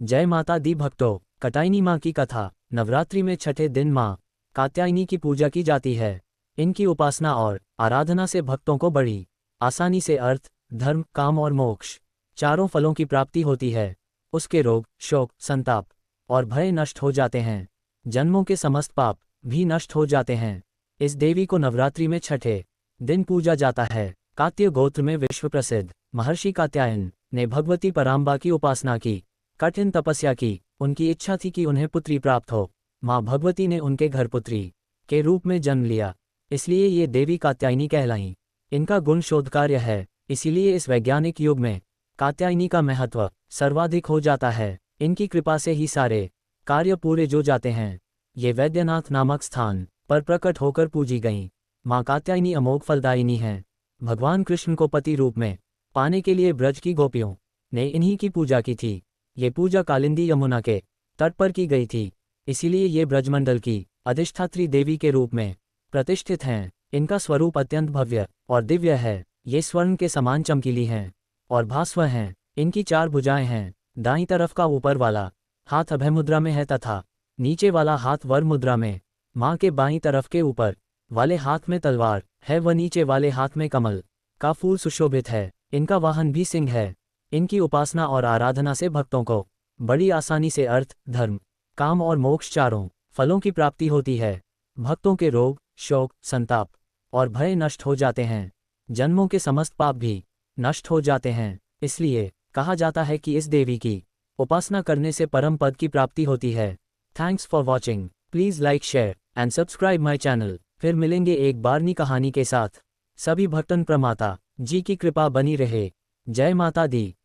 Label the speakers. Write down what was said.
Speaker 1: जय माता दी भक्तों, कात्यायनी माँ की कथा। नवरात्रि में छठे दिन माँ कात्यायनी की पूजा की जाती है। इनकी उपासना और आराधना से भक्तों को बड़ी आसानी से अर्थ, धर्म, काम और मोक्ष चारों फलों की प्राप्ति होती है। उसके रोग, शोक, संताप और भय नष्ट हो जाते हैं। जन्मों के समस्त पाप भी नष्ट हो जाते हैं। इस देवी को नवरात्रि में छठे दिन पूजा जाता है। कात्य गोत्र में विश्व प्रसिद्ध महर्षि कात्यायन ने भगवती पराम्बा की उपासना की, कठिन तपस्या की। उनकी इच्छा थी कि उन्हें पुत्री प्राप्त हो। माँ भगवती ने उनके घर पुत्री के रूप में जन्म लिया, इसलिए ये देवी कात्यायनी कहलाईं। इनका गुण शोध कार्य है, इसीलिए इस वैज्ञानिक युग में कात्यायनी का महत्व सर्वाधिक हो जाता है। इनकी कृपा से ही सारे कार्य पूरे जो जाते हैं। ये वैद्यनाथ नामक स्थान पर प्रकट होकर पूजी गईं। माँ कात्यायनी अमोघ फलदायिनी हैं। भगवान कृष्ण को पति रूप में पाने के लिए ब्रज की गोपियों ने इन्हीं की पूजा की थी। ये पूजा कालिंदी यमुना के तट पर की गई थी, इसीलिए ये ब्रजमंडल की अधिष्ठात्री देवी के रूप में प्रतिष्ठित हैं। इनका स्वरूप अत्यंत भव्य और दिव्य है। ये स्वर्ण के समान चमकीली हैं और भास्वर हैं। इनकी 4 भुजाएं हैं। दाईं तरफ का ऊपर वाला हाथ अभय मुद्रा में है तथा नीचे वाला हाथ वर मुद्रा में। माँ के बाईं तरफ के ऊपर वाले हाथ में तलवार है व नीचे वाले हाथ में कमल का फूल सुशोभित है। इनका वाहन भी सिंह है। इनकी उपासना और आराधना से भक्तों को बड़ी आसानी से अर्थ, धर्म, काम और मोक्ष चारों फलों की प्राप्ति होती है। भक्तों के रोग, शोक, संताप और भय नष्ट हो जाते हैं। जन्मों के समस्त पाप भी नष्ट हो जाते हैं। इसलिए कहा जाता है कि इस देवी की उपासना करने से परम पद की प्राप्ति होती है। Thanks for watching. Please like, share and subscribe my channel. फिर मिलेंगे एक बार नई कहानी के साथ। सभी भक्तन प्रमाता जी की कृपा बनी रहे। जय माता दी।